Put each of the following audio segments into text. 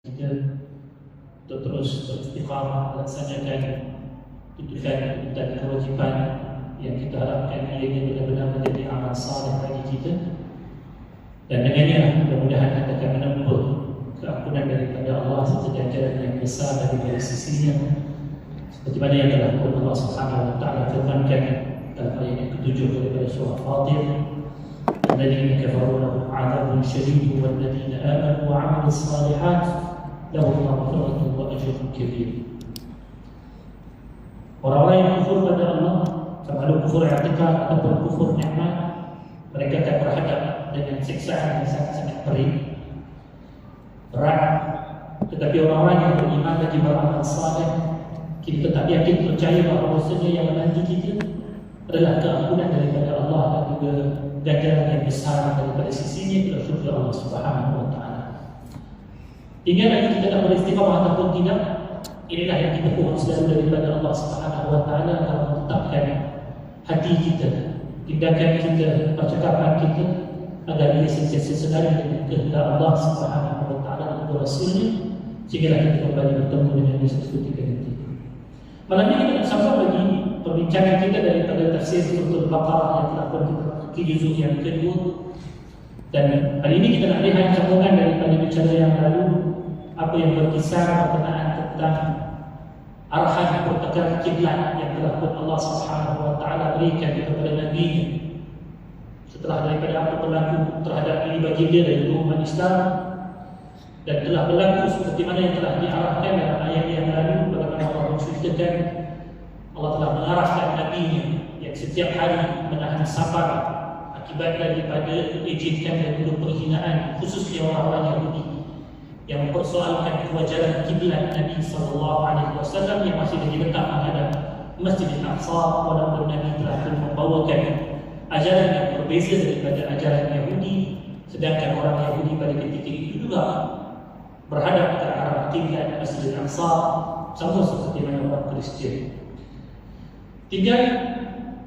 kita untuk terus beristiqamah melaksanakan tuntutan dan kewajipan yang kita harapkan ianya benar-benar menjadi amal saleh bagi kita, dan dengannya mudah-mudahan kita akan menempuh keampunan daripada Allah serta ganjaran yang besar daripada sisinya, seperti mana yang telah Allah Subhanahu wa taala firmankan dalam ayat yang ke-7 daripada surah Fatir, الذين كفروا لهم عذاب شديد والذين آمنوا وعملوا الصالحات لهم مغفرة وأجر كبير. Orang-orang yang kufur pada Allah, sama ada kufur i'tiqad ataupun kufur nikmat, mereka akan berhadap dengan siksaan yang sangat-sangat perih, berat. Tetapi orang-orang yang beriman dan beramal saleh, kita tetap yakin percaya bahawa bahwasanya yang menanti kita adalah keampunan daripada Allah dan juga ganjaran yang besar daripada sisinya ila syurga Allah Subhanahu wa taala. Tinggal lagi kita nak beristiqamah ataupun tidak, inilah yang kita mohon selalu daripada Allah Subhanahu wa taala dalam menetapkan hati kita, tindakan kita, percakapan kita agar ia sentiasa senada dengan kehendak Allah Subhanahu wa taala dan Rasulnya, sehingga kita kembali bertemu dengan dia suatu ketika nanti. Malam ini kita nak sambung lagi perbincangan kita daripada tafsir surah Al-Baqarah yang telah pun di juzuk yang kedua, dan hari ini kita nak lihat sambungan daripada bicara yang lalu, apa yang berkisar berkenaan tentang arahan pertukaran kiblat yang telah pun Allah Subhanahu wa taala berikan kepada Nabi setelah daripada apa berlaku terhadap diri baginda dari umat Islam, dan telah berlaku seperti mana yang telah diarahkan dalam ayat yang lalu, bagaimana Allah menceritakan Allah telah mengarahkan Nabi-Nya yang setiap hari menahan sabar akibat daripada ejekan dan juga penghinaan khususnya orang-orang Yahudi yang mempersoalkan kewajaran kiblat Nabi SAW yang masih diletak menghadap Masjidil Aqsa, walaupun Nabi telah membawakan ajaran yang berbeza daripada ajaran Yahudi, sedangkan orang Yahudi pada ketika itu juga berhadap ke arah kiblat Masjidil Aqsa sama seperti mana orang Kristian. Tinggal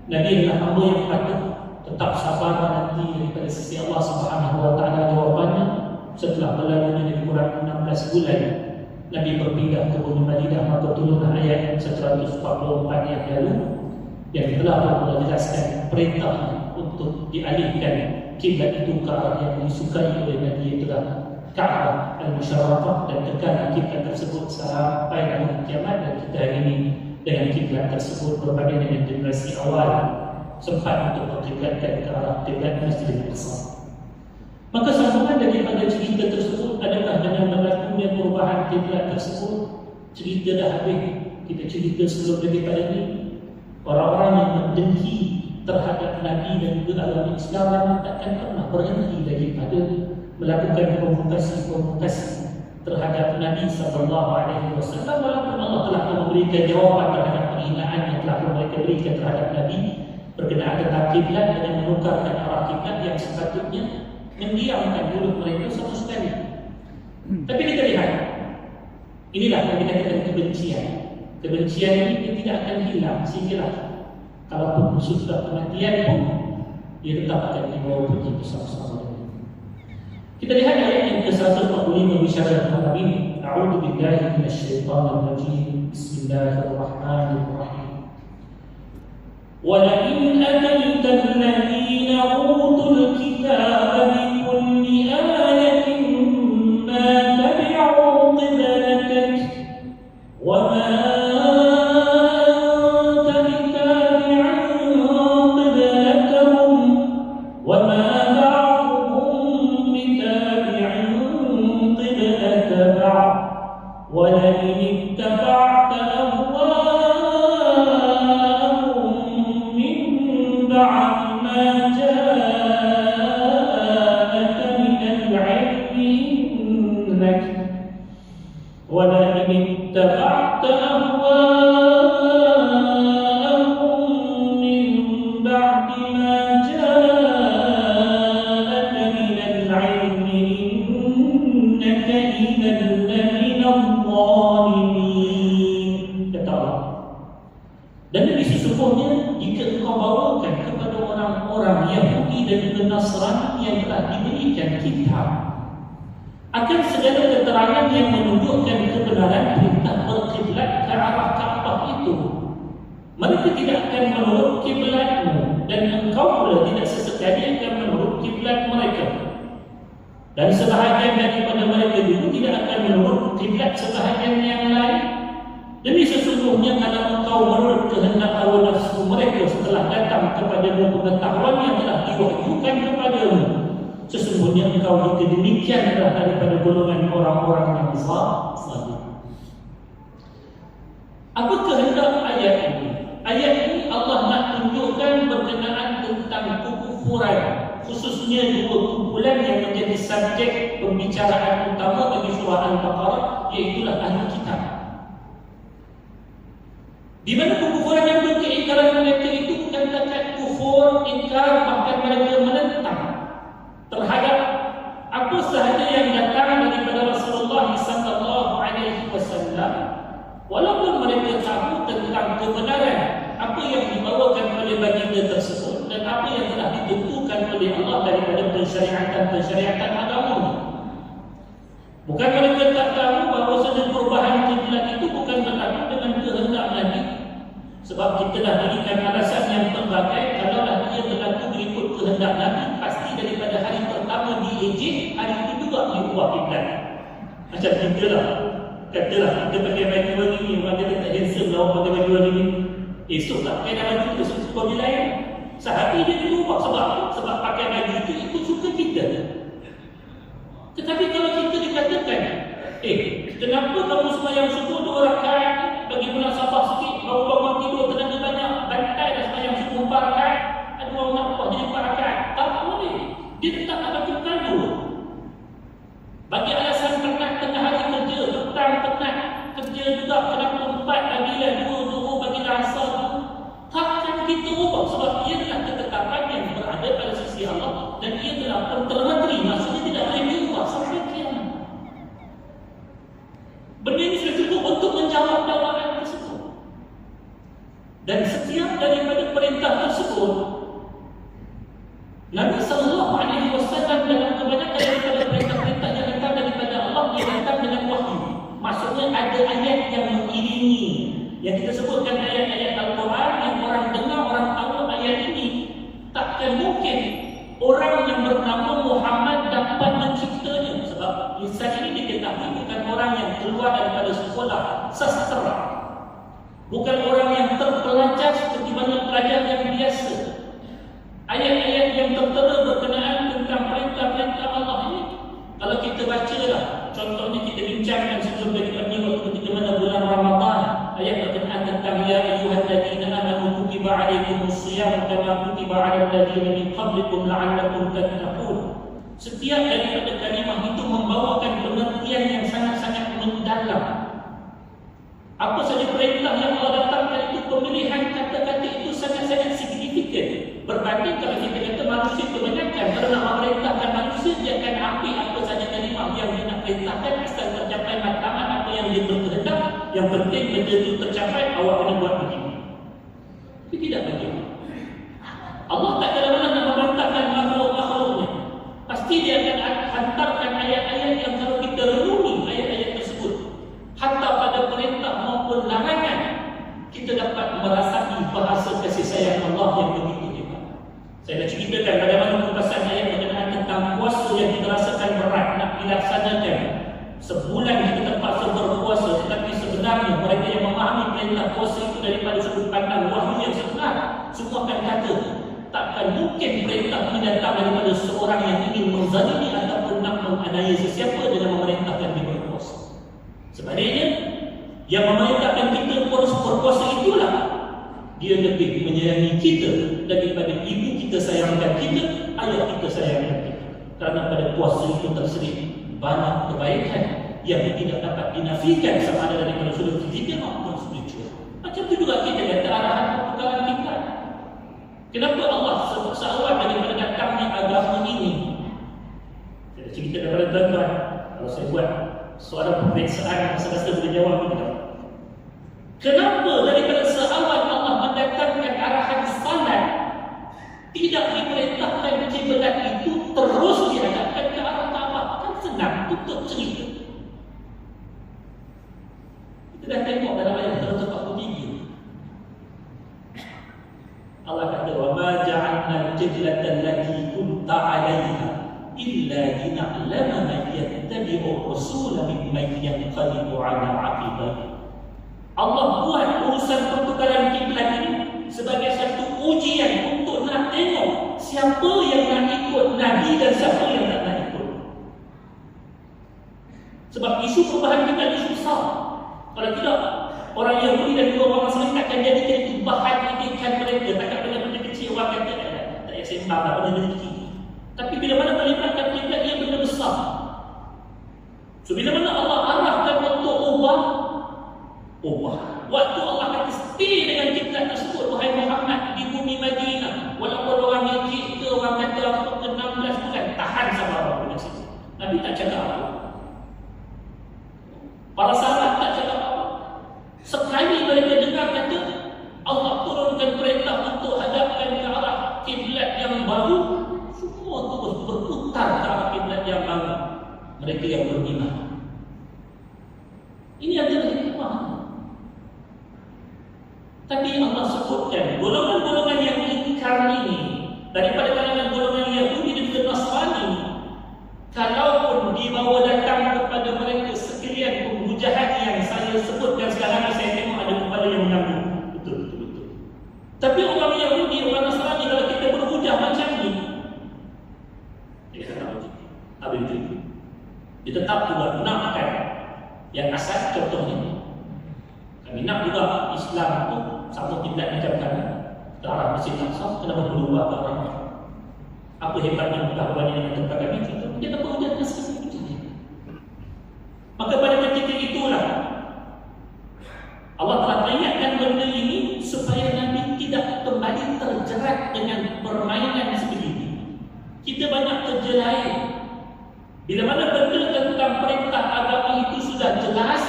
Nabi adalah hamba yang patut tetap sabar menanti daripada sisi Allah Subhanahu wa taala jawapannya. Setelah berlalunya lebih kurang 16 bulan Nabi berpindah ke Bumi Madinah, maka turunlah ayat 144 yang lalu yang telah menjelaskan perintah untuk dialihkan kiblat itu ke arah yang disukai oleh Nabi, itu adalah Ka'bah Al-Musharrafah, dan tekan kiblat tersebut sampai hari kiamat. Dan kita hari ini dengan kiblat tersebut berbanding dengan generasi awal sempat untuk berkiblatkan ke arah kiblat Masjidil Aqsa. Maka sambungan daripada cerita tersebut adalah dengan berlakunya perubahan kiblat tersebut. Cerita dah habis, kita cerita sebelum daripada ini, orang-orang yang mendengki terhadap Nabi dan juga agama Islam takkan pernah berhenti daripada melakukan provokasi-provokasi terhadap Nabi SAW, walaupun Allah telah memberikan jawapan terhadap penghinaan yang telah mereka berikan terhadap Nabi berkenaan tentang kiblat dengan menukarkan arah kiblat yang sepatutnya mendiamkan mulut mereka sama sekali. Tapi kita lihat, inilah yang dikatakan kebencian. Kebencian ini tidak akan hilang sehinggalah kalaupun sudah kematian pun dia tetap akan dibawa pergi bersama-sama. Kita lihat ayat yang ke-145 bicara tentang ini. A'udzu billahi minasyaitonir rajim. Bismillahirrahmanirrahim. Wa la in ataita alladziina utul kitaaba bi kulli ayatin ma tabi'u qiblatak wa ma anta bitabi'in qiblatahum wa ma ولئن اتبعت أهواءهم من بعد ما جاءك من العلم إنك ولئن اتبعت أهواءهم من بعد ما جاءك من العلم إنك إذا لمن الظالمين. Kata Allah. Dan ini sesungguhnya jika engkau bawakan kepada orang-orang Yahudi dan juga Nasrani yang telah diberikan kitab akan segala keterangan yang mereka tidak akan menurut kiblatmu, dan engkau pula tidak sesekali akan menurut kiblat mereka. Dan sebahagian daripada mereka juga tidak akan menurut kiblat sebahagian yang lain. Demi sesungguhnya kalau engkau menurut kehendak hawa nafsu mereka setelah datang kepadamu pengetahuan yang telah diwahyukan kepadamu, sesungguhnya engkau juga demikian adalah daripada golongan orang-orang yang zalim. Apa kehendak ayat ini? Ayat ini Allah nak tunjukkan berkenaan tentang kekufuran, khususnya dua kumpulan yang menjadi subjek pembicaraan utama bagi surah Al-Baqarah, iaitulah ahli kitab. Di mana kekufuran yang berkeingkaran mereka itu bukan takat kufur, ingkar, bahkan mereka menentang terhadap apa sahaja yang datang daripada Rasulullah sallallahu alaihi wasallam, walaupun mereka tahu tentang kebenaran apa yang dibawakan oleh baginda tersebut dan apa yang telah ditentukan oleh Allah daripada pensyariatan agama. Bukan mereka tak tahu bahawa perubahan kiblat itu bukan berlaku dengan kehendak Nabi. Sebab kita dah berikan alasan yang pelbagai. Kalaulah ia berlaku berikut kehendak Nabi, pasti daripada hari pertama di Egypt, hari itu juga diubah kiblat. Macam kita lah, katalah kita pakai baju hari ni, orang kata tak handsome lah orang pakai baju hari ni. Esok tak pakai dah baju tu, suka bila lain. Sehari dia diubah. Sebab apa? Sebab pakai baju itu ikut suka kita. Tetapi kalau kita dikatakan, kenapa kamu sembahyang subuh 2 rakaat, bagi munasabah sikit, baru bangun tidur tenaga banyak, bantai dah sembahyang subuh 4 rakaat, ada orang nak buat jadi 4 rakaat, tak boleh. Dia tetap nak baca kaldu. Bagi alasan penat tengah hari kerja, petang penat kerja juga, kenapa 4 bagilah 2, zuhur bagilah asar, takkan kita ubah. Sebab ia adalah ketetapan yang berada pada sisi Allah, dan ia telah termenteri, maksudnya tidak boleh diubah sampai kiamat. Benda ini sudah cukup untuk menjawab dakwaan tersebut. Dan setiap daripada perintah tersebut, Nabi sallallahu alaihi wasallam dalam kebanyakan daripada perintah-perintah yang datang daripada Allah, dia datang dengan wahyu. Maksudnya ada ayat yang mengiringi. Yang kita sebutkan ayat-ayat Al-Quran yang orang dengar, orang tahu ayat ini. Takkan mungkin orang yang bernama Muhammad dapat menciptanya. Sebab lisan ini diketahui bukan orang yang keluar daripada sekolah sastra, bukan orang yang terpelajar seperti mana pelajar yang biasa. Ayat-ayat yang tertera berkenaan tentang perintah-perintah Allah ini, kalau kita baca lah, contohnya kita bincangkan sebelum daripada waktu ketika mana bulan Ramadan, ayat berkenaan tentang ya ayyuhalladzina amanu kutiba alaikumusshiyam kama kutiba alal ladzina min qablikum la'allakum tattaqun. Setiap daripada kalimah itu membawakan pengertian yang sangat-sangat mendalam. Apa saja perintah yang Allah datangkan itu, pemilihan kata-kata itu sangat-sangat signifikan. Berbanding kalau kita kata manusia kebanyakan, kalau nak memerintahkan manusia, dia akan ambil apa saja kalimah yang dia nak perintahkan, asal tercapai matlamat apa yang dia berkehendak. Yang penting benda itu tercapai, awak kena buat begini. Tapi tidak begitu. Allah tak kala-kala nak memerintahkan makhluk-makhluknya. Pasti dia akan hantarkan ayat-ayat yang kalau kita renungi ayat-ayat tersebut, hatta pada perintah maupun larangan, kita dapat merasai bahasa kasih sayang Allah yang begitu hebat. Saya dah ceritakan bagaimana kupasan ayat berkenaan tentang puasa yang kita rasakan berat nak dilaksanakan. Sebulan kita terpaksa berpuasa, tetapi sebenarnya mereka yang memahami perintah puasa itu daripada sudut pandang wahyu yang sebenar, semua akan kata takkan mungkin perintah ini datang daripada seorang yang ingin menzalimi ataupun nak menganiaya sesiapa dengan memerintahkan dia berpuasa. Sebaliknya, yang memerintahkan kita berpuasa itulah dia lebih menyayangi kita daripada ibu kita sayangkan kita, ayah kita sayangkan kita. Kerana pada puasa itu tersedia banyak kebaikan yang tidak dapat dinafikan sama ada daripada sudut fizikal maupun spiritual. Macam itu juga kita kata arahan pertukaran kita. Kenapa Allah seawal daripada datangnya agama ini? Saya cerita kepada tuan-tuan, kalau saya buat soalan pemeriksaan, saya boleh jawab begitu. Kenapa daripada seawal Allah mendatangkan arahan salat, tidak diperintahkan kiblat itu terus dihadapkan ke arah Kaabah? Kan senang, tutup cerita. Kita dah tengok dalam ayat 143. berkata, "Wa ma ja'alna al-qiblata allati kunta 'alaiha illa lina'lama man yattabi'u ar-rasula mimman yanqalibu 'ala 'aqibihi." Allah buat urusan pertukaran kiblat ini sebagai satu ujian untuk nak tengok siapa yang nak ikut Nabi dan siapa yang tak nak ikut. Sebab isu perubahan kiblat isu besar. Kalau tidak, orang Yahudi dan juga orang Nasrani takkan jadikan itu bahan didikan mereka. Takkan benda-benda kecil orang kata tak payah sembah lah, benda-benda kecil. Tapi bila mana melibatkan kiblat, ia benda besar. So bila mana Allah arahkan untuk ubah. Waktu Allah kata stay dengan kiblat tersebut, wahai Muhammad, di bumi Madinah, walaupun orang Egypt ke orang kata ke 16 bulan, tahan sabar pada situ. Nabi tak cakap apa. Para sahabat tak cakap apa. Sekali mereka dengar kata Allah turunkan perintah untuk hadapkan ke arah kiblat yang baru, semua terus berputar ke arah kiblat yang baru. Mereka yang beriman. Ini adalah hikmah. Tapi Allah sebutkan golongan-golongan yang ingkar ini daripada kalangan golongan Yahudi dan juga Nasrani, kalaupun dibawa datang kepada mereka sekalian pembujahan yang saya sebutkan sekarang, saya tengok ada kepala yang mengambil. Betul. Tapi orang Yahudi, orang Nasrani, kalau kita berhujah macam ni, dia kata apa itu? Dia tetap juga nakkan yang asal. Contohnya, kami nak juga Islam itu sama kiblat macam kami ke arah Masjid Aqsa, kenapa berubah ke arah? Apa hebatnya pengetahuan yang tempat kami? Dia tak perlu jadi sesuatu. Maka pada ketika itulah Allah telah peringatkan benda ini supaya Nabi tidak kembali terjerat dengan permainan sebegini. Kita banyak terjelai. Bila mana benda tentang perintah agama itu sudah jelas,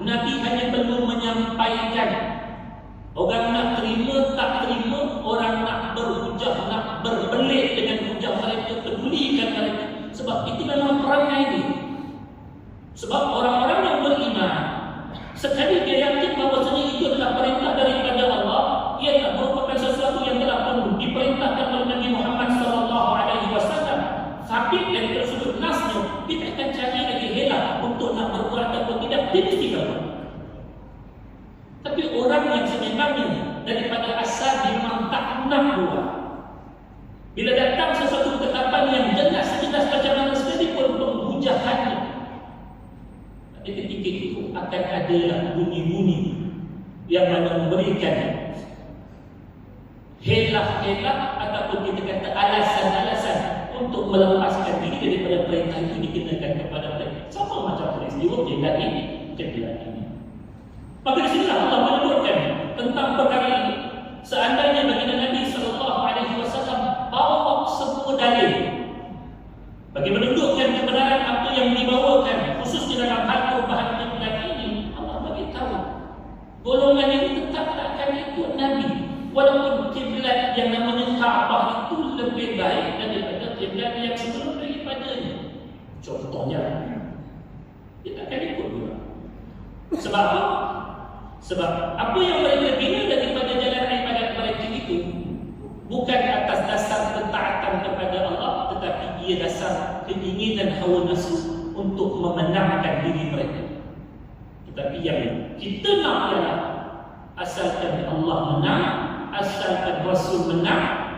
Nabi hanya perlu menyampaikan. Orang nak terima, tak terima, orang nak berhujah, nak berbelit dengan hujah mereka, pedulikan mereka. Sebab itu memang perangai ini. Sebab orang-orang yang beriman, sekali dia yakin bahawa itu adalah perintah daripada Allah, ia tak merupakan sesuatu yang telah pun diperintahkan oleh Nabi Muhammad SAW. Tapi dari tersebut nasnya, kita akan cari lagi helah untuk nak berbuat atau tidak, dia mesti berbuat. Tapi orang yang sebenarnya daripada asal memang tak nak buat. Bila datang sesuatu ketetapan yang jelas macam mana sekalipun penghujahannya, pada ketika itu akan ada bunyi-bunyi yang mana memberikan helah-helah ataupun kita kata alasan-alasan untuk melepaskan diri daripada perintah itu dikenakan kepada mereka. Sama macam peristiwa kiblat ini. Maka di sini Allah menyebutkan tentang perkara ini. Seandainya baginda Nabi SAW bawa semua dalil bagi menunjukkan kebenaran apa yang dibawakan, khususnya dalam hal perubahan kiblat ini, Allah bagi tahu golongan ini tetap tak akan ikut Nabi, walaupun kiblat yang namanya Kaabah itu lebih baik daripada kiblat yang sebelum daripadanya. Contohnya, dia tak akan ikut juga. Sebab apa? Sebab apa yang mereka bina daripada jalan ibadat mereka itu bukan atas dasar ketaatan kepada Allah, tetapi ia dasar keinginan hawa nafsu untuk memenangkan diri mereka. Tetapi yang kita nak ialah asalkan Allah menang, asalkan Rasul menang,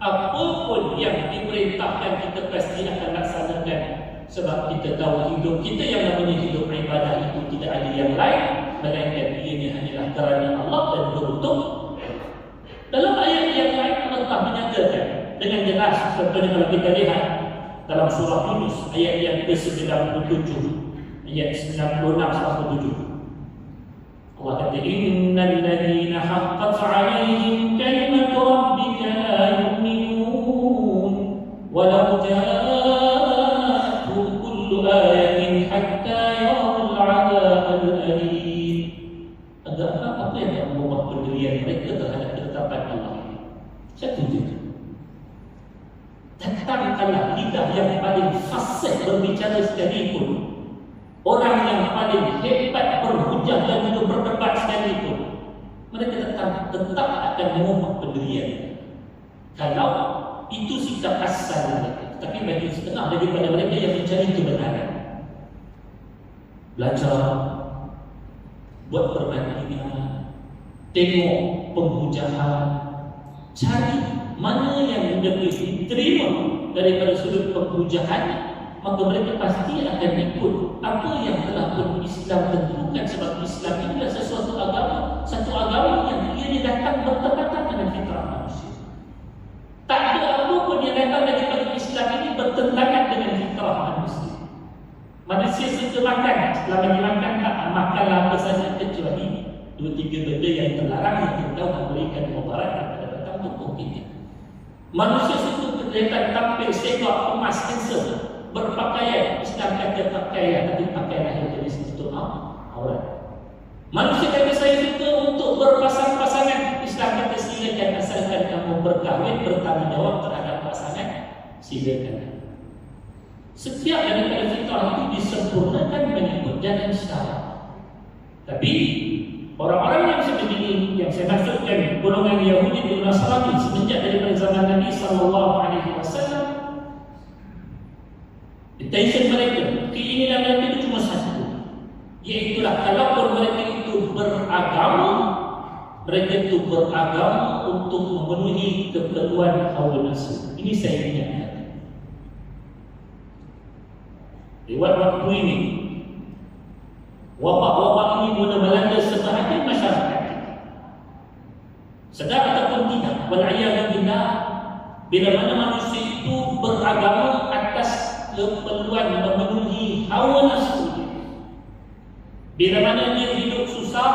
apapun yang diperintahkan kita pasti akan laksanakan. Sebab kita tahu hidup kita yang namanya hidup ibadah itu tidak ada yang lain melainkan ianya hanyalah kerana Allah dan beruntung. Dalam ayat yang lain Allah telah menyatakan dengan jelas, contohnya kalau kita lihat dalam surah Yunus ayat yang ke-97, ayat 96-97, Allah kata, innal ladzina haqqat 'alaihim kalimatu rabbika la yu'minun walau ja'atuhum kullu ayatin hatta yarawul 'adzab al-alim. Apa yang membuat pendirian mereka terhadap ketetapan Allah ini? Satu je. Datangkanlah lidah yang paling fasih berbicara sekalipun, orang yang paling hebat berhujah dan juga berdebat sekalipun, mereka tetap akan mengubah pendirian. Kalau itu sikap asal mereka. Tapi bagi setengah daripada mereka yang mencari kebenaran, belajar, buat perbandingan, tengok pembujahan, cari mana yang lebih diterima daripada sudut pembujahan, maka mereka pasti akan ikut apa yang telah pun Islam tentukan. Sebab Islam ini adalah sesuatu agama, satu agama yang ia datang bertepatan dengan fitrah manusia. Tak ada apa pun yang datang daripada Islam ini bertentangan dengan fitrah manusia. Manusia suka makan, setelah bagi makan tak makanlah apa saja kecuali 2-3 benda yang terlarang yang kita tahu memberikan mudarat kepada batang tubuh kita. Manusia suka kelihatan tampil, sebab emas, handsome, berpakaian. Islam kata pakaian, tapi pakaian yang jenis itu aurat. Manusia kata saya suka untuk berpasang-pasangan. Islam kata silakan, asalkan kamu berkahwin, bertanggungjawab terhadap pasangan, silakan. Setiap daripada fitrah itu disempurnakan mengikut jalan syarah. Tapi orang-orang yang seperti ini, yang saya maksudkan golongan Yahudi dan Nasrani semenjak daripada zaman Nabi SAW, intention mereka, keinginan mereka itu cuma satu, iaitulah kalaupun mereka itu beragama, mereka itu beragama untuk memenuhi keperluan hawa nafsu. Ini saya ingatkan. Lewat waktu ini, wabak-wabak ini mula melanda sebahagian masyarakat. Sedar ataupun tidak, wal'iyadzubillah, bila mana manusia itu beragama atas keperluan memenuhi hawa nafsu. Bila mana dia hidup susah,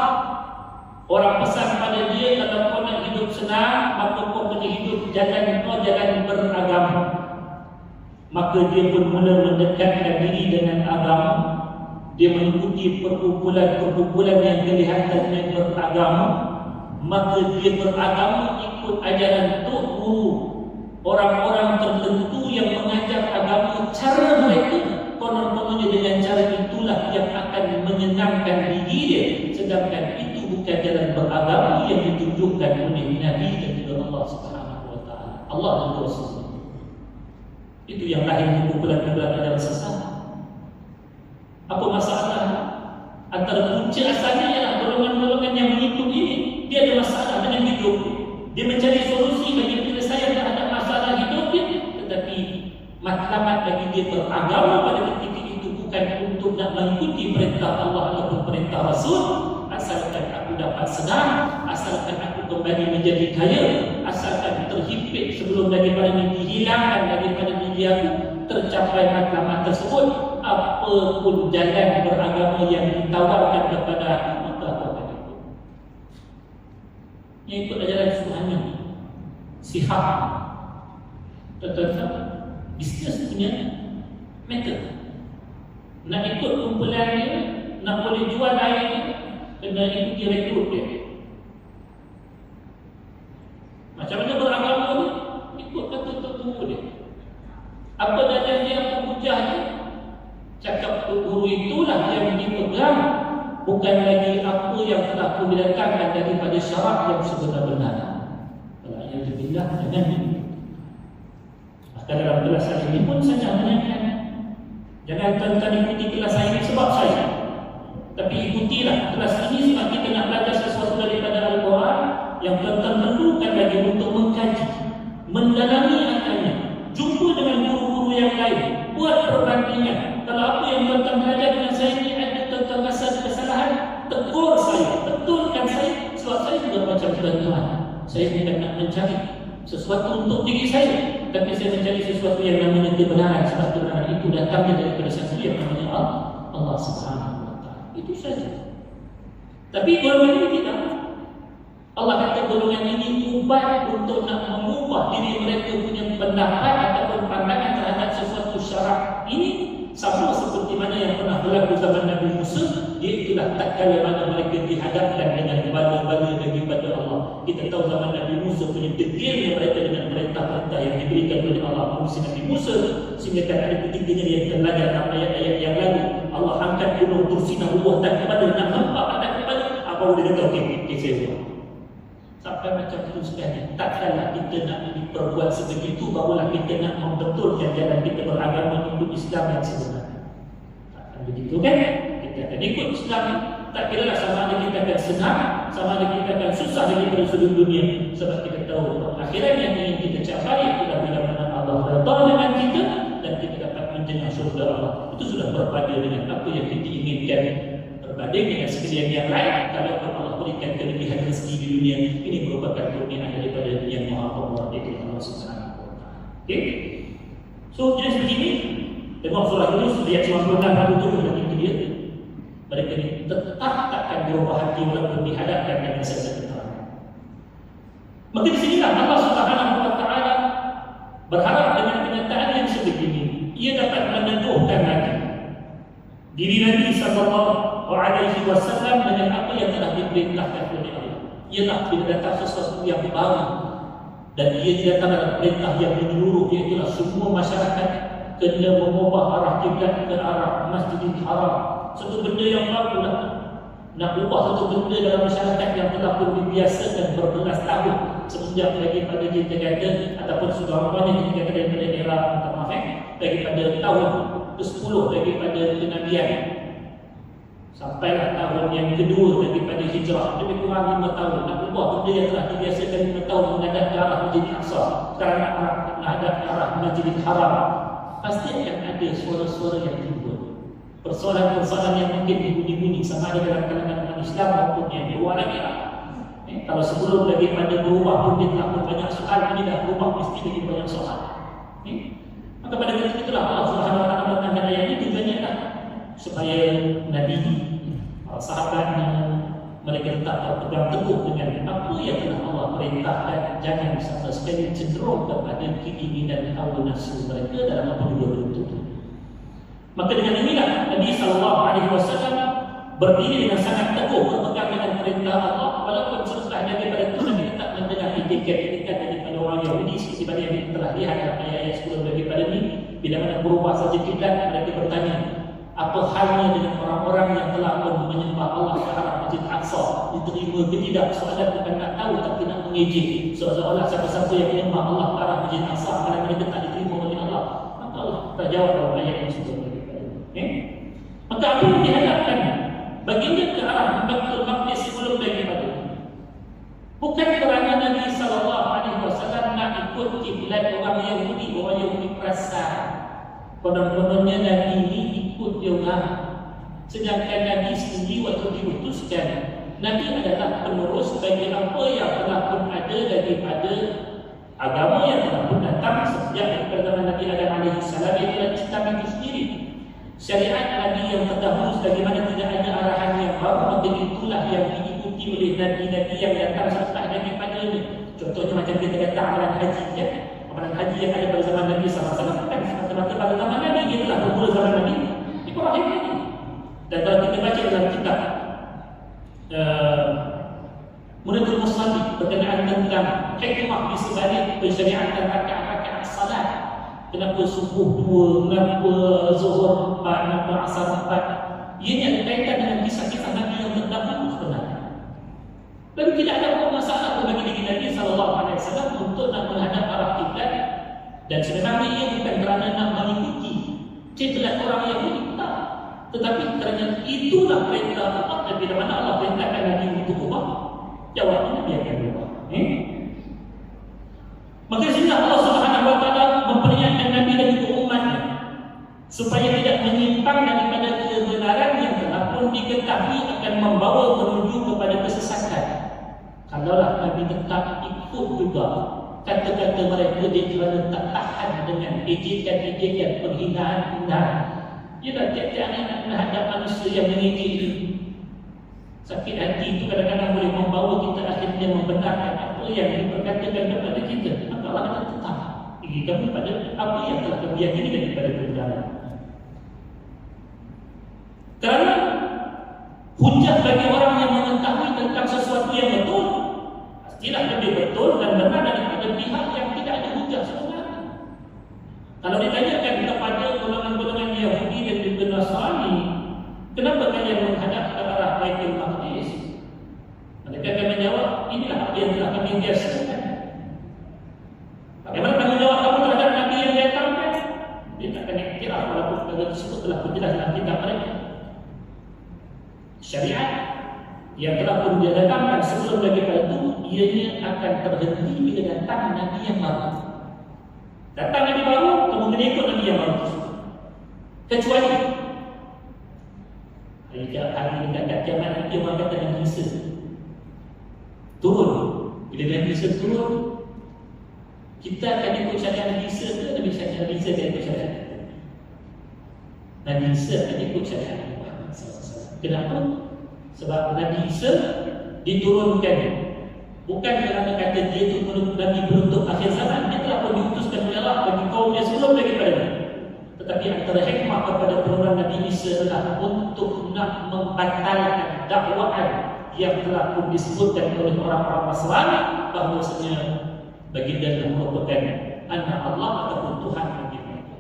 orang pesan pada dia, kalau kau nak hidup senang, maka kau kena hidup jalan beragama. Maka dia pun mula mendekatkan diri dengan agama. Dia mengikuti perkumpulan-perkumpulan yang kelihatannya beragama. Maka dia beragama ikut ajaran tok guru, orang-orang tertentu yang mengajar agama. Cara mereka konon-kononnya dengan cara itulah yang akan menyenangkan diri dia, sedangkan itu bukan jalan beragama yang ditunjukkan oleh Nabi dan juga Allah Subhanahu wa taala, Allah dan Rasul. Itu yang lahir kumpulan-kumpulan ajaran sesat. Apa masalah? Antara punca asalnya ialah golongan-golongan yang mengikut ini, dia ada masalah dengan hidup dia mencari solusi bagi penyelesaian terhadap masalah hidup dia, tetapi matlamat bagi dia beragama pada ketika itu bukan untuk nak mengikuti perintah Allah ataupun perintah Rasul. Asalkan aku dapat senang, asalkan aku kembali menjadi kaya, asalkan terhimpit sebelum daripada ini dihilangkan daripada diri aku, tercapai matlamat tersebut, apa pun jalan beragama yang ditawarkan kepada aku, maka aku akan ikut. Yang ikut ajaran Tuhannya sihat. Tetap bisnes punya method. Nak ikut kumpulan dia, nak boleh jual air dia, kena ikuti rekrut dia. Macam mana beragama dia? Ikut kata tok guru dia. Apa dalil dia, apa hujah dia? Cakap tok guru itulah yang dipegang, bukan lagi apa yang telah pun didatangkan daripada syarak yang sebenar-benar. Alhamdulillah, jangan ini. Bahkan dalam kelas saya ini pun saya menanyakan, jangan tuan-tuan ikuti kelas saya ini sebab saya, tapi ikutilah kelas ini sebab kita nak belajar sesuatu daripada Al-Quran yang tuan-tuan perlukan lagi untuk mengkaji, mendalami akalnya, jumpa dengan guru-guru yang lain, buat perbandingan. Kalau apa yang tuan-tuan belajar dengan saya ini ada tuan-tuan rasa kesalahan, tegur saya, betulkan saya, sebab saya juga macam tuan-tuan. Saya bukan nak mencari sesuatu untuk diri saya, tapi saya mencari sesuatu yang namanya kebenaran, sebab kebenaran itu datangnya daripada satu yang namanya Allah Subhanahu wa taala. Itu saja. Tapi golongan ini tidak. Allah kata golongan ini ubah untuk nak mengubah diri mereka punya pendapat ataupun pandangan terhadap sesuatu syarak ini, sama seperti mana yang pernah berlaku zaman Nabi Musa, iaitulah tak kala mana mereka dihadapkan dengan bala-bala daripada Allah. Kita tahu zaman Nabi Musa punya degilnya mereka dengan perintah-perintah yang diberikan oleh Allah melalui Nabi Musa, sehingga kan ada ketiganya yang kita belajar dalam ayat-ayat yang lalu. Allah angkat gunung Tursina Allah dan kepada nak nampak ada kepada apa boleh kata okey saya buat. Sampai macam itu sekali. takkanlah kita nak diperbuat sebegitu barulah kita nak membetulkan jalan kita beragama hidup Islam yang sebenarnya. Takkan begitu kan? Kita akan ikut Islam, tak kira lah sama ada kita akan senang, sama ada kita akan susah daripada seluruh dunia. Sebab kita tahu akhirat yang ingin kita capai adalah bila mana Allah redha dengan kita dan kita dapat menjadi syurga Allah. Itu sudah berbanding dengan apa yang kita inginkan, berbanding dengan sekalian yang lain. Kalau Allah berikan kelebihan rezeki di dunia, ini merupakan kurniaan daripada yang Maha Penguasa Allah Subhanahu wa Ta'ala. Okey. So jenis begini, tengok surah Yunus ayat 96 dan itu dia. Mereka ini tetap takkan berubah hati walaupun dihadapkan dengan sesuatu keterangan. Maka di sinilah Allah Subhanahu wa Ta'ala berharap dengan kenyataan yang sebegini, ia dapat meneguhkan lagi diri Nabi sallallahu alaihi wasallam dengan apa yang telah diperintahkan oleh Allah. Ialah bila datang sesuatu yang baru dan ia datang dalam perintah yang menyeluruh, iaitu semua masyarakat kena mengubah arah kiblat ke arah Masjidil Haram. Satu benda yang baru nak ubah satu benda dalam masyarakat yang telah pun dibiasakan berbelas tahun semenjak daripada kita kata ataupun sudah ramai kita kata daripada era daripada tahun ke-10 daripada kenabian sampailah tahun yang kedua daripada hijrah, lebih kurang 5 tahun nak ubah benda yang telah dibiasakan 5 tahun menghadap ke arah Masjid Aqsa, sekarang nak menghadap ke arah Masjidil Haram. Pasti akan ada suara-suara yang timbul, persoalan-persoalan yang mungkin dibunyi-bunyi sama ada dalam kalangan Islam maupun yang di luar lagi lah. Kalau sebelum daripada berubah pun dia telah banyak soal, ini dah berubah mesti lagi banyak soal. Maka pada ketika itulah Allah Subhanahu wa Ta'ala menentangkan ayat ini tujuannya adalah supaya Nabi, sahabatnya, mereka tetap berpegang teguh dengan apa yang telah Allah perintahkan, jangan sama sekali cenderung kepada keinginan hawa nafsu mereka dalam apa juga bentuk. Maka dengan inilah Nabi sallallahu alaihi wasallam berdiri dengan sangat teguh berpegang dengan perintah Allah, walaupun setelah daripada itu Nabi tetap mendengar etiket-etiket daripada orang Yahudi seperti mana yang kita telah lihat dalam ayat-ayat sebelum daripada ini. Bila mana berubah saja kiblat, mereka bertanya, apa halnya dengan orang-orang yang telah pun menyembah Allah ke arah Masjid Aqsa, diterima ke tidak? Soalan bukan nak tahu tapi nak mengejek, seolah-olah siapa-siapa yang menyembah Allah ke arah Masjid Aqsa kalau mereka tak diterima oleh Allah. Maka Allah tak jawab dalam ayat yang sebelum daripada ini. Maka apa yang dihadapkan baginda ke arah Baitul Maqdis sebelum daripada bukan kerana Nabi sallallahu alaihi wasallam nak ikut kiblat orang Yahudi. Orang Yahudi perasan konon-kononnya Nabi ini ikut dia orang, sedangkan Nabi sendiri waktu diutuskan, Nabi adalah penerus bagi apa yang telah pun ada daripada agama yang telah pun datang sejak daripada zaman Nabi Adam alaihi salam, ialah kitab itu sendiri. Syariat Nabi yang terdahulu sebagaimana tidak ada arahan yang baru, maka itulah yang diikuti oleh Nabi-Nabi yang datang setelah daripada ini. Contohnya macam kita kata amalan haji, ya? Amalan haji yang ada pada zaman Nabi SAW kan semata-mata pada zaman Nabi, itulah bermula zaman Nabi Ibrahim ini. Dan kalau kita baca dalam kitab Munadul Musalli berkenaan tentang hikmah di sebalik pensyariatan rakaat-rakaat salat, kenapa subuh 2, kenapa zuhur 4, kenapa asar 4, ia ada kaitan dengan kisah-kisah Nabi yang terdahulu sebenarnya. Lalu tidak ada apa masalah bagi diri Nabi SAW untuk nak menghadap arah kiblat, dan sebenarnya ia bukan kerana nak mengikuti kiblat orang Yahudi, tak, tetapi kerana itulah perintah Allah. Dan bila mana Allah perintahkan Nabi untuk ubah, jawabnya Nabi akan ubah. Maka sehingga Allah Subhanahu wa Ta'ala memperingatkan Nabi dan juga umatnya supaya tidak menyimpang daripada kebenaran yang telah pun diketahui akan membawa menuju kepada kesesatan. Kalaulah Nabi tetap ikut juga kata-kata mereka, dia kerana tak tahan dengan ejekan-ejekan, penghinaan-penghinaan. Ialah tiap-tiap nak menghadap manusia yang mengejek ini. Sakit hati itu kadang-kadang boleh membawa kita akhirnya membenarkan apa yang diperkatakan kepada kita. Maka Allah akan tetap diri kami pada apa yang telah kami yakini daripada kebenaran. Kerana hujah bagi orang yang mengetahui tentang sesuatu yang betul, pastilah lebih betul dan benar daripada pihak yang tidak ada hujah sebenarnya. Kalau ditanyakan kepada golongan-golongan Yahudi dan juga Nasrani, kenapa kalian menghadap ke arah Baitul Maqdis? Mereka akan menjawab, inilah apa yang telah kami biasakan. Syariat yang telah pun dia datangkan sebelum daripada itu, ianya akan terhenti bila datang Nabi yang baru. Datang Nabi baru, kemudian ikut Nabi yang baru. Kecuali hari dekat kiamat nanti orang kata Nabi Isa turun. Bila Nabi Isa turun, kita akan ikut syariat Nabi Isa ke Nabi Isa akan ikut syariat Nabi Isa akan ikut syariat Nabi Muhammad SAW. Kenapa? Sebab Nabi Isa diturunkan bukan kerana kata dia itu Nabi beruntuk akhir zaman. Dia telah pun diutuskan oleh Allah bagi kaum yang sebelum daripada ini. Tetapi antara hikmah kepada program Nabi Isa adalah untuk nak membatalkan dakwaan yang telah pun disebutkan oleh orang-orang Nasrani bahawasanya baginda telah merupakan anak Allah ataupun Tuhan bagi mereka.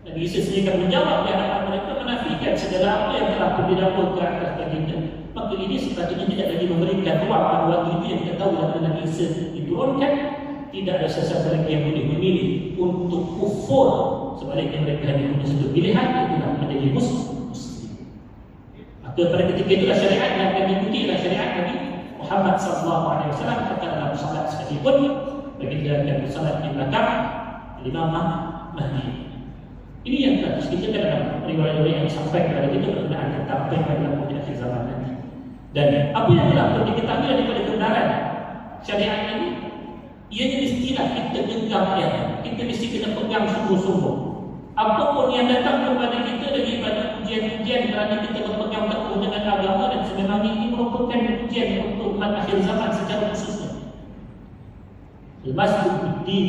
Nabi Isa sendiri akan menjawab di hadapan mereka, menafikan segala apa yang telah pun didakwa ke atas baginda. Maka ini sepatutnya tidak lagi memberikan ruang pada waktu itu yang kita tahu dalam Nabi Isa diturunkan. Tidak ada sesiapa lagi yang boleh memilih untuk kufur. Sebaliknya mereka hanya punya satu pilihan, itulah menjadi muslim. Maka pada ketika itulah syariat yang akan diikuti adalah syariat Nabi Muhammad SAW. Kata dalam salat sekalipun, baginda akan bersalat di belakang Imam Mahdi. Ini yang telah diceritakan dalam riwayat-riwayat yang disampaikan kepada kita berkenaan tentang apa yang akan dilakukan di akhir zaman nanti. Dan apa yang telah perlu diketahui daripada kebenaran syariat ini, ianya mestilah kita genggam dia. Kita mesti kena pegang sungguh-sungguh. Apapun yang datang kepada kita daripada ujian-ujian kerana kita berpegang teguh dengan agama, dan sebenarnya ini merupakan ujian untuk umat akhir zaman secara khususnya. Al-Masjid Biddi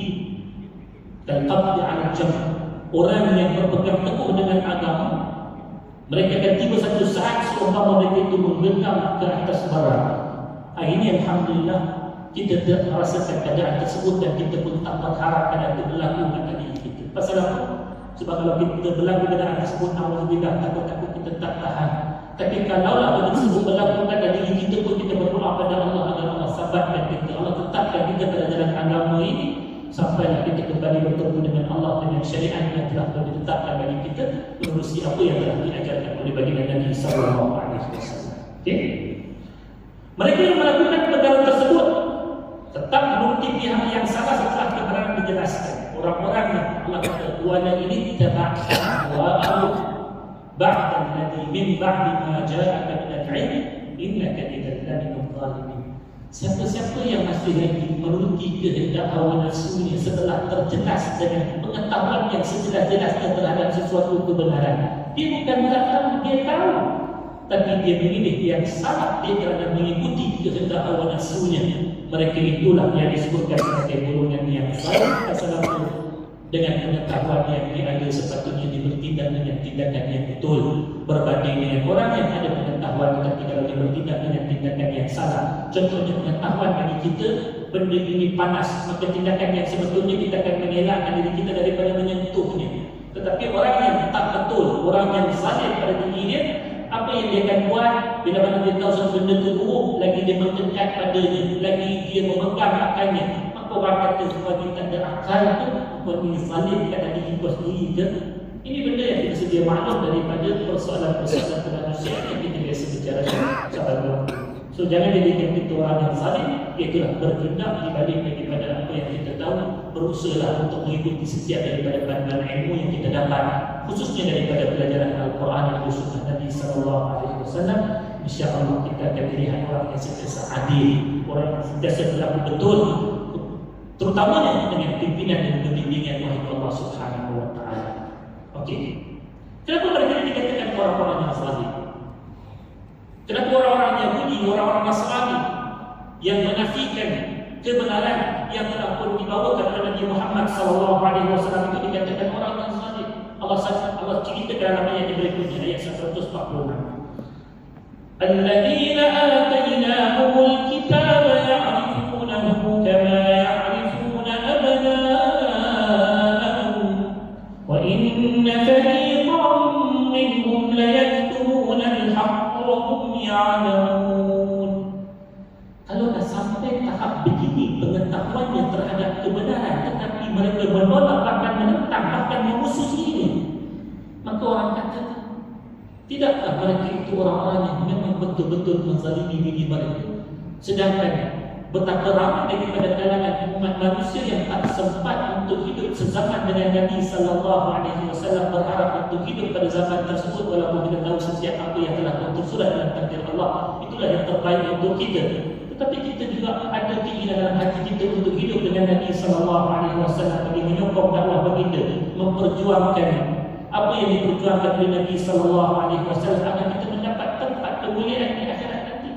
Al-Qabdi Al-Jam, orang yang berpegang teguh dengan agama, mereka akan tiba satu saat seumpama mereka itu menggenggam ke atas bara. Hari ini Alhamdulillah kita tidak merasakan keadaan tersebut, dan kita pun tak berharap keadaan itu berlaku pada diri kita. Pasal apa? Sebab kalau kita berlaku keadaan tersebut, alhamdulillah, takut-takut kita tak tahan. Tapi kalaulah benda tersebut berlaku pada diri kita pun, kita berdoa pada Allah agar Allah sabarkan kita, Allah tetapkan kita pada jalan agama ini sampailah kita kembali bertemu dengan Allah dengan syariat yang telah ditetapkan bagi kita menerusi apa yang telah diajarkan oleh baginda Nabi sallallahu alaihi wasallam. Okey. Mereka yang melakukan perkara tersebut tetap menuruti pihak yang salah setelah kebenaran dijelaskan. Orang-orang yang Allah kata wala ini tabaqan wa amr ba'da alladhi min ba'di ma ja'aka min al-'ilm innaka idzan laminal zalimin. Siapa-siapa yang masih lagi menuruti kehendak hawa nafsunya setelah terjelas dengan pengetahuan yang sejelas-jelasnya terhadap sesuatu kebenaran, dia bukan tak tahu, dia tahu, tapi dia memilih yang salah. Dia kerana mengikuti kehendak hawa nafsunya. Mereka itulah yang disebutkan sebagai golongan yang salah. Assalamualaikum. Dengan pengetahuan yang dia ada, sepatutnya dia bertindak dengan tindakan yang betul, berbanding dengan orang yang ada pengetahuan tetapi kalau dia bertindak dengan tindakan yang salah. Contohnya pengetahuan bagi kita benda ini panas, maka tindakan yang sebetulnya kita akan mengelakkan diri kita daripada menyentuhnya. Tetapi orang yang tak betul, orang yang zalim pada diri dia, apa yang dia akan buat bila mana dia tahu satu benda itu buruk, lagi dia mendekat padanya, lagi dia memegang akalnya. Maka orang kata sebab dia tak ada akal tu, apa ini zalim kat diri kita sendiri ke? Ini benda yang kita sedia maklum daripada persoalan-persoalan kemanusiaan yang kita biasa bicara sahabat. So jangan jadikan kita orang yang zalim, itulah bertindak di balik daripada apa yang kita tahu, berusahalah untuk mengikuti setiap daripada panduan ilmu yang kita dapat, khususnya daripada pelajaran Al-Quran dan Sunnah Nabi sallallahu alaihi wasallam. Insya-Allah kita akan dilihat orang yang sentiasa adil, orang yang sentiasa berlaku betul, terutamanya dengan pimpinan dan pembimbingan Allah Subhanahu wa taala. Okey. Kenapa mereka dikatakan orang-orang yang zalim? Kenapa orang-orang Yahudi, orang-orang Nasrani yang menafikan kebenaran yang telah pun dibawakan oleh Nabi Muhammad SAW itu dikatakan orang yang zalim? Allah ceritakan dalam ayat yang berikutnya, ayat 146. Alladzina atainahumul kitaba ya'rifunahu kama ya'rifuna abna'ahum wa inna fariqan minhum la yaktumuna al-haqqa wa hum ya'lamun. Kalau dah sampai tahap begini pengetahuannya terhadap kebenaran, tetapi mereka menolak, bahkan menentang, bahkan memusuhi ini, maka orang kata, tidakkah mereka itu orang-orang yang memang memang betul-betul menzalimi diri mereka. Sedangkan betapa ramai daripada kalangan umat manusia yang tak sempat untuk hidup sezaman dengan Nabi sallallahu alaihi wasallam, berharap untuk hidup pada zaman tersebut, walaupun kita tahu setiap apa yang telah tersurat dalam takdir Allah itulah yang terbaik untuk kita. Tetapi kita juga ada keinginan dalam hati kita untuk hidup dengan Nabi sallallahu alaihi wasallam, bagi menyokong dakwah baginda, memperjuangkan apa yang diperjuangkan oleh Nabi sallallahu alaihi wasallam agar kita mendapat tempat kemuliaan di akhirat nanti.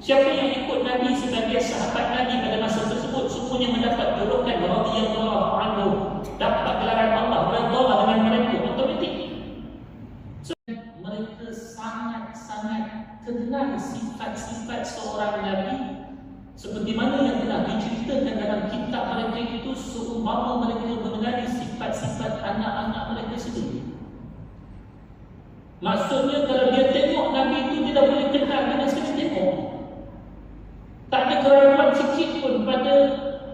Siapa yang ikut Nabi sebagai sahabat Nabi pada masa tersebut, semuanya mendapat julukan radhiyallahu anhu, dapat gelaran Allah redha dengan mereka otomatik. Mereka sangat-sangat kenal sifat-sifat seorang Nabi seperti mana yang telah diceritakan dalam kitab mereka itu, seumpama mereka mengenali sifat-sifat anak-anak mereka sendiri. Maksudnya kalau dia tengok Nabi itu, dia dah boleh kenal dengan sekali tengok. Tak ada keraguan sikit pun pada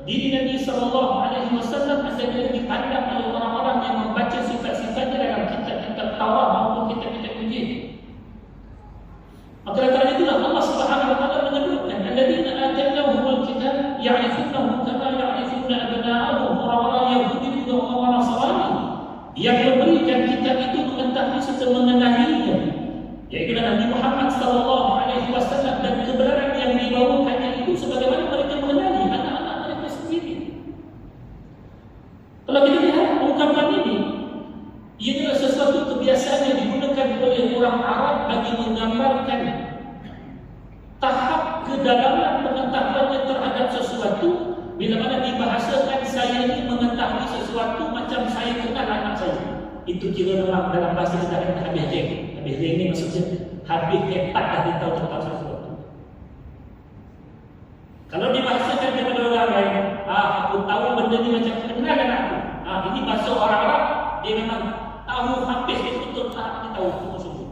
diri Nabi sallallahu alaihi wasallam apabila dipandang oleh orang-orang yang membaca sifat-sifatnya dalam kitab-kitab Taurat maupun kitab-kitab Injil. Maka kerana itulah Allah Subhanahu wa taala menyebutkan alladzina atainahumul kitab ya'rifunahu kama ya'rifuna abna'ahum, orang-orang Yahudi juga orang-orang Nasrani yang memberikan kitab itu mengetahui serta mengenalinya, yaitu Nabi Muhammad sallallahu alaihi wasallam, dan kebenaran yang dibawakannya itu sebagaimana mereka mengenali anak-anak mereka sendiri. Kalau kita lihat ungkapan ini, ia adalah sesuatu kebiasaan yang digunakan oleh orang Arab bagi menggambarkan tahap kedalaman pengetahuannya terhadap sesuatu. Bila mana dibahasakan saya ini mengetahui sesuatu macam saya kenal anak saya, itu kira memang dalam bahasa kita ada habis jeng. Habis jeng ni maksudnya habis hebat dah dia tahu tentang sesuatu. Kalau dibahasakan kepada orang lain, aku tahu benda ni macam kenal anak aku. Ini bahasa orang Arab, dia memang tahu habis betul tak dia tahu semua.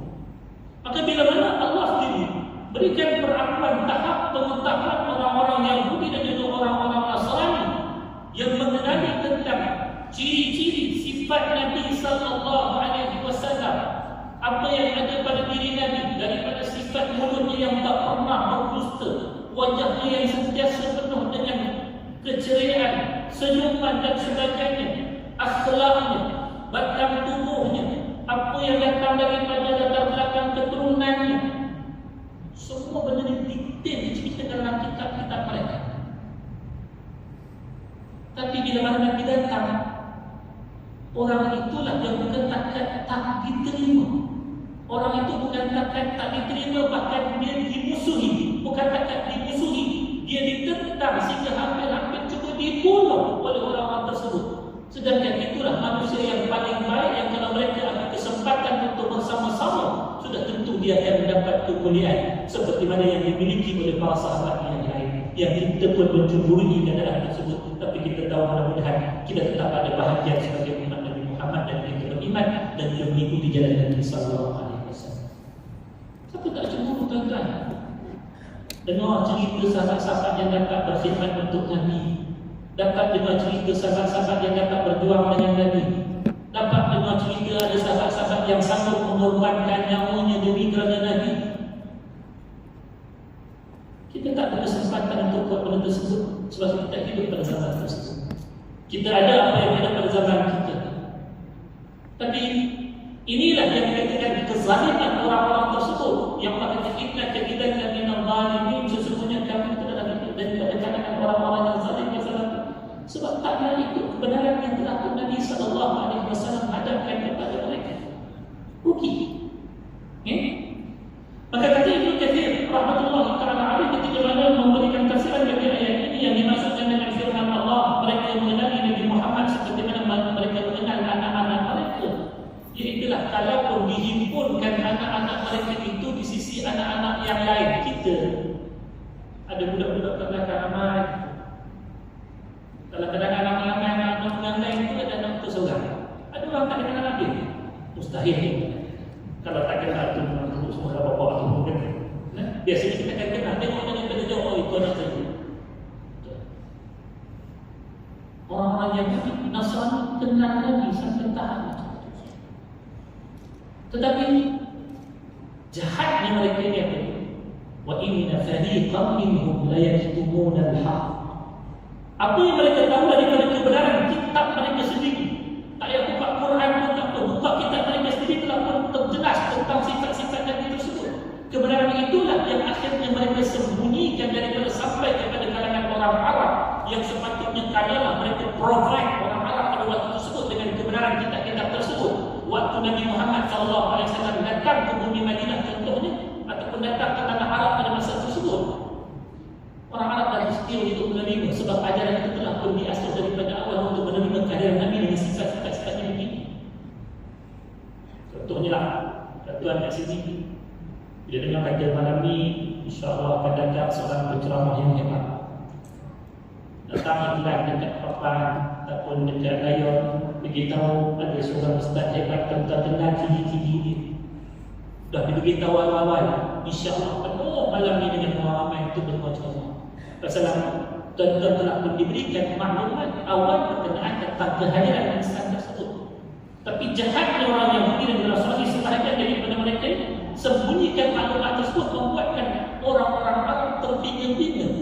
Maka bila mana Allah sendiri berikan perakuan tahap pengetahuan orang-orang Yahudi dan juga orang-orang Nasrani yang mengenali tentang ciri-ciri sifat Nabi sallallahu alaihi wasallam, apa yang ada pada diri Nabi, daripada sifat mulutnya yang tak pernah berdusta, wajahnya yang sentiasa penuh dengan keceriaan, senyuman dan sebagainya, akhlaknya, batang tubuhnya, apa yang datang daripada latar belakang keturunannya. Semua benda ini detail diceritakan dalam kitab-kitab mereka. Tapi bila mana Nabi datang, orang itulah yang bukan tak diterima. Orang itu bukan tak diterima, bahkan dia dimusuhi. Bukan tak dimusuhi, dia ditentang sehingga hampir-hampir cuba dibunuh oleh orang-orang tersebut. Sedangkan itulah manusia yang paling baik, yang kalau mereka ada kesempatan untuk bersama-sama, sudah tentu dia akan mendapat kemuliaan seperti mana yang dimiliki oleh para sahabat yang lain, yang kita pun mencemburi keadaan tersebut. Tapi kita tahu mudah-mudahan kita tetap ada bahagian sebagai umat Nabi Muhammad, dan kita beriman dan kita mengikuti jalan Nabi sallallahu alaihi wasallam. Siapa tak cemburu tuan-tuan? Dengar cerita sahabat-sahabat yang dapat berkhidmat untuk Nabi, dapat dengar cerita sahabat-sahabat yang dapat berjuang dengan Nabi, dapat dengar cerita ada sahabat-sahabat yang sanggup mengorbankan nyawanya demi kerana Nabi. Kita tak ada kesempatan untuk buat benda tersebut sebab kita hidup pada zaman tersebut. Kita ada apa yang ada pada zaman kita. Tapi inilah yang dikatakan kezaliman orang-orang tersebut, yang pada inna kaidana minal zalimin, sesungguhnya kami telah daripada kalangan orang-orang yang zalim pada zaman itu. Sebab tak nak ikut kebenaran yang telah Nabi sallallahu alaihi wasallam hadapkan kepada mereka. Rugi. Maka kata Ibnu Katsir rahmatullahi taala alaihi ketika mana memberikan tafsiran bagi ayat ini yang dimaksudkan dengan firman Allah, mereka mengenali Nabi Muhammad seperti mana mereka mengenal anak-anak mereka. Iaitulah kalaupun dihimpunkan anak-anak mereka itu di sisi anak-anak yang lain, kita ada budak-budak kat belakang ramai. Kalau kadang-kadang anak-anak yang lain itu ada anak tu seorang, ada orang tak kenal anak dia, mustahil. Kalau tak kenal tu semua bapa tu mungkin. Biasanya kita akan kenal, tengok daripada jauh, oh itu anak saya. Orang-orang yang Nasrani kenal Nabi sampai tahan. Tetapi jahatnya mereka ini apa? wa inna fariqan minhum la yaktumuna al-haq. Apa yang mereka tahu daripada kebenaran kitab mereka sendiri. Tak payah buka Quran pun tak apa. Buka kitab mereka sendiri telah pun terjelas tentang sifat-sifat Nabi tersebut. Kebenaran itulah yang akhirnya mereka sembunyikan daripada sampai kepada kalangan orang Arab yang sepatutnya kayalah mereka provide orang Arab pada waktu tersebut dengan kebenaran kitab-kitab tersebut. Waktu Nabi Muhammad SAW datang ke bumi Madinah contohnya, ataupun datang ke tanah Arab pada masa tersebut, orang Arab dah setia untuk menerima sebab ajaran itu telah pun diasas daripada awal untuk menerima kehadiran Nabi dengan sifat-sifatnya begini. Contohnya lah, Tuan kat sini bila dengar kata malam ni, insyaAllah akan datang seorang penceramah yang hebat. Datang iklan dekat papan ataupun dekat layar, beritahu ada seorang ustaz hebat tentang ciri-ciri dia. Dah diberitahu awal-awal, insyaAllah penuh malam ni dengan orang ramai untuk berceramah. Pasal tuan-tuan telah pun diberikan maklumat awal berkenaan tentang kehadiran insan tersebut. Tapi jahatnya orang Yahudi dan Nasrani sebahagian daripada mereka sembunyikan maklumat tersebut, membuatkan orang-orang Arab terbingung-bingung.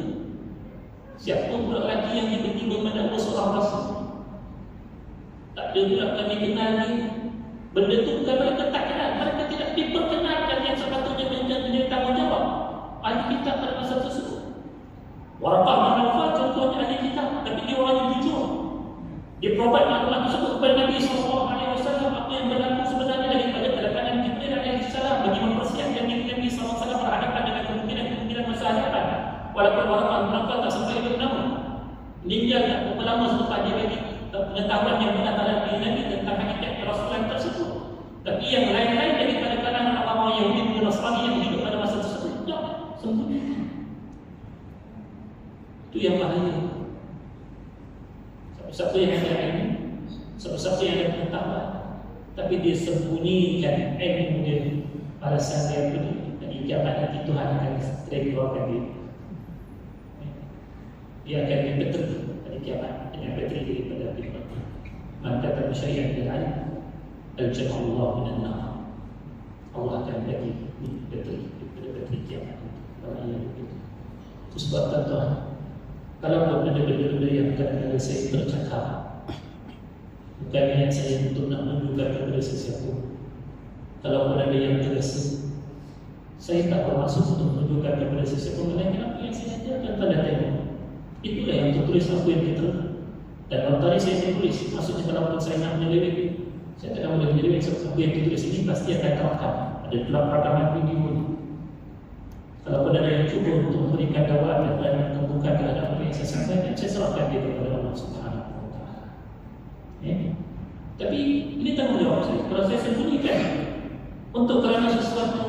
Siapa pula lagi yang tiba-tiba mendakwa seorang rasul? Tak ada pula kami kenal ni. Benda tu bukan mereka tak kenal, mereka tidak diperkenalkan yang sepatutnya menjadi tanggungjawab ahli kitab pada masa tersebut. Waraqah bin Nawfal contohnya ahli kitab, tapi dia orang yang jujur. Dia provide maklumat tersebut kepada Nabi SAW apa yang berlaku sebenarnya daripada kedatangan Jibril AS bagi mempersiapkan diri Nabi SAW berhadapan dengan kemungkinan masa hadapan. Walaupun Waraqah bin Nawfal tak sampai bernama, meninggal tak berapa lama selepas dia bagi pengetahuan yang benar terhadap diri Nabi tentang hakikat kerasulan tersebut. Tapi yang lain-lain daripada kalangan orang-orang Yahudi dan Nasrani yang hidup pada masa tersebut tak sembunyikan. Itu yang bahaya. Siapa yang ada ilmu, siapa yang ada pengetahuan, tapi dia sembunyikan ilmu dia pada saat dia pergi. Dan kiamat nanti Tuhan akan keluarkan dia. Dia akan dibeteri pada kiamat dengan beteri daripada api neraka. Man kata syai'an bil ilm al-jama'a Allah min an-nar. Allah akan bagi beteri daripada beteri kiamat. Orang yang begitu. Itu sebab tuan-tuan, kalau ada benda-benda yang kadang-kadang saya bercakap, bukan niat saya untuk nak menunjukkan kepada sesiapa. Kalau ada yang terasa, saya tak bermaksud untuk menunjukkan kepada sesiapa, melainkan apa yang saya ajarkan pada tengok. Itulah yang tertulis apa yang kita. Dan kalau tadi saya tulis, maksudnya kalau saya nak menyelidik, saya tak boleh menyelidik sebab apa yang ditulis ini pasti akan terekam. Ada dalam rakaman video. Kalau ada yang cuba untuk memberikan dakwaan dan membuka terhadap apa yang saya sampaikan, saya serahkan dia kepada Allah Subhanahu Wa Taala. Tapi ini tanggungjawab saya. Kalau saya sembunyikan untuk kerana sesuatu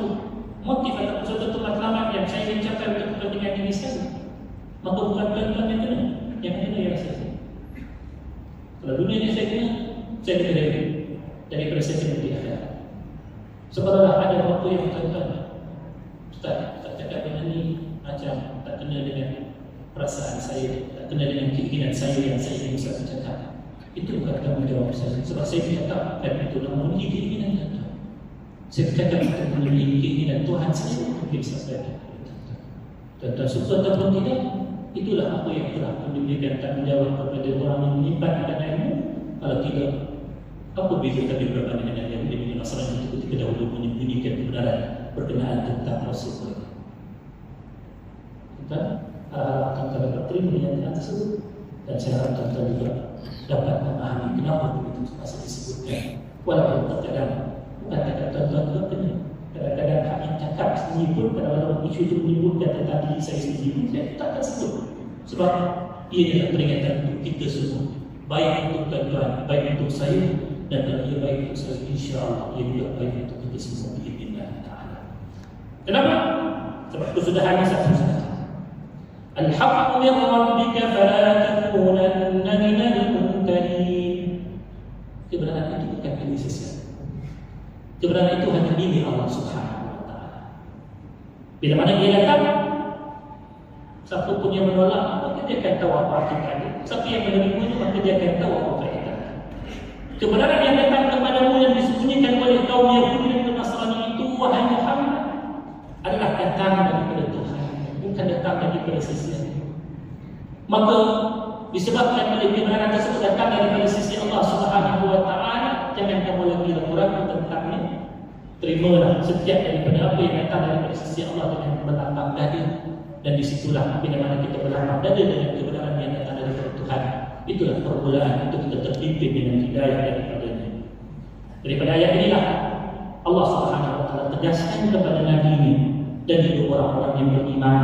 motif atau sesuatu matlamat yang saya ingin capai untuk kepentingan diri saya, maka bukan tuan-tuan yang kena yang saya. Kalau dunia ini saya kena, saya kena daripada saya kena di akhirat. Sebablah ada waktu yang tuan-tuan, Ustaz, tak cakap dengan ni macam tak kena dengan perasaan saya, tak kena dengan keinginan saya yang saya ingin Ustaz cakap. Itu bukan tanggungjawab saya. Sebab saya bercakap dan itu memenuhi keinginan tuan-tuan. Saya bercakap untuk memenuhi keinginan Tuhan saya untuk disampaikan kepada tuan-tuan. Tuan-tuan suka ataupun tidak, itulah apa yang telah diberikan tanggungjawab kepada orang yang menyimpan ilmu. Kalau tidak, apa beza kami berbanding dengan yang dengan Nasrani itu ketika dahulu menyembunyikan kebenaran berkenaan tentang Rasul mereka. Tuan-tuan, harap tuan-tuan dapat terima yang tersebut, dan saya harap tuan-tuan juga dapat memahami kenapa begitu masih disebutkan. Walaupun terkadang bukan kata tuan-tuan juga kena. Kadang-kadang kami cakap sendiri pun kadang-kadang isu itu menyebutkan tentang diri saya sendiri, saya tak akan sebut. Sebab ia adalah peringatan untuk kita semua. Baik untuk tuan-tuan, baik untuk saya, dan kalau ia baik untuk saya, insya-Allah ia juga baik untuk kita semua. Biidznillah ta'ala. Kenapa? Sebab kesudahannya satu saja. Al-haqqu min rabbika fala takunanna minal mumtarin. Kebenaran itu bukan milik sesiapa. Kebenaran itu hanya milik Allah Subhanahu Wa Taala. Bila mana dia datang, siapa pun yang menolak, maka dia akan tahu apa artinya. Siapa yang menerimanya, maka dia akan tahu apa faedah. Kebenaran yang datang kepadamu yang disembunyikan oleh kaum Yahudi dan Nasrani itu, wahai Muhammad, adalah datang daripada Tuhan. akan datang daripada sisi Allah. Maka disebabkan oleh kebenaran tersebut datang daripada sisi Allah Subhanahu wa taala, jangan kamu lagi ragu-ragu tentangnya. Terimalah setiap daripada apa yang datang daripada sisi Allah dengan berlapang dada, dan disitulah bila mana kita berlapang dada dengan kebenaran yang datang daripada Tuhan, itulah permulaan untuk kita terpimpin dengan hidayah daripadanya. Daripada ayat inilah Allah Subhanahu wa taala tegaskan kepada Nabi dan juga orang-orang yang beriman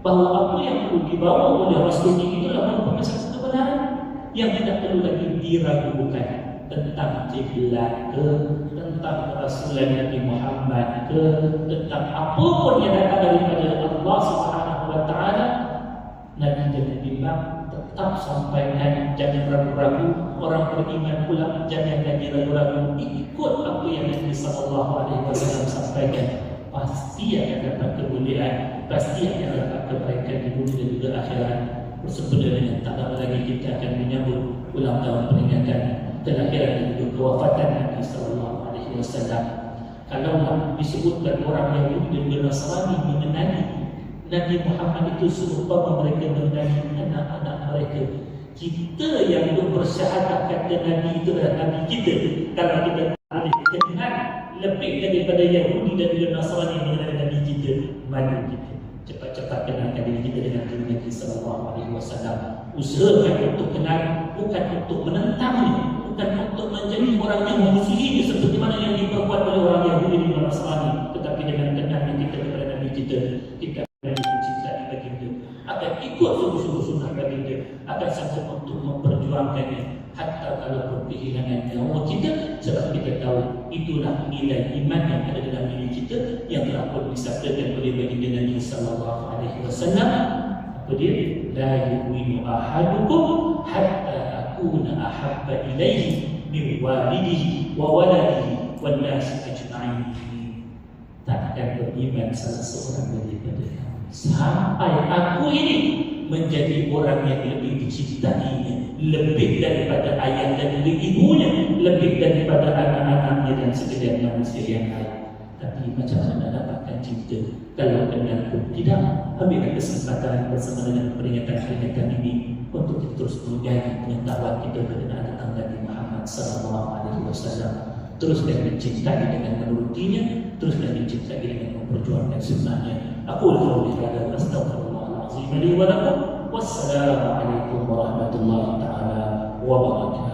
bahawa apa yang perlu dibawa oleh Rasul itulah merupakan satu kebenaran yang tidak perlu lagi diragukan tentang kiblat ke, tentang Rasulullah Nabi Muhammad ke, tentang apapun yang datang daripada Allah Subhanahu wa taala. Nabi jangan bimbang, tetap sampaikan, jangan ragu-ragu. Orang beriman pula jangan lagi ragu-ragu, ikut apa yang Nabi sallallahu alaihi wasallam sampaikan. Pasti akan dapat kemuliaan, pasti akan dapat kebaikan di dunia dan juga akhirat. Bersempena dengan tak lama lagi kita akan menyambut ulang tahun peringatan kelahiran dan juga kewafatan Nabi sallallahu alaihi wasallam. Kalau disebutkan orang Yahudi dan juga Nasrani mengenali Nabi Muhammad itu serupa mereka mengenali anak-anak mereka. Kita yang bersyahadat kata Nabi itu adalah Nabi kita. Kalau kita boleh kenal lebih daripada Yahudi dan juga Nasrani mengenai Nabi kita, mana kita cepat-cepat kenalkan diri kita dengan diri Nabi sallallahu alaihi wasallam. Usahakan untuk kenal, bukan untuk menentangnya, bukan untuk menjadi orang yang memusuhinya seperti mana yang diperbuat oleh orang Yahudi dan Nasrani, tetapi dengan kenalnya kita kepada Nabi kita akan dicintai baginda, akan ikut sungguh-sungguh sunnah baginda, akan sanggup untuk memperjuangkannya hatta kalau berkehilangan nyawa kita, sebab kita tahu itulah nilai iman yang ada dalam diri kita yang telah pun disabdakan oleh baginda Nabi sallallahu alaihi wasallam. Apa dia? La yu'minu ahadukum hatta akuna ahabba ilaihi min walidihi wa waladihi wan nasi ajma'in. Takkan beriman salah seorang daripada kamu sampai aku ini menjadi orang yang lebih dicintainya, lebih daripada ayah dan ibunya, lebih daripada anak-anaknya dan sekalian manusia yang lain. Tapi macam mana dapatkan cinta kalau kenal pun tidak? Ambillah kesempatan bersama dengan peringatan-peringatan ini untuk kita terus menjaga pengetahuan kita berkenaan tentang Nabi Muhammad sallallahu alaihi wasallam. Teruslah mencintai dengan menurutinya, teruslah mencintai dengan memperjuangkan sunnahnya. Aku qauli hadza wa astaghfirullahalazim li wa lakum. Wassalamu alaikum warahmatullahi taala wabarakatuh.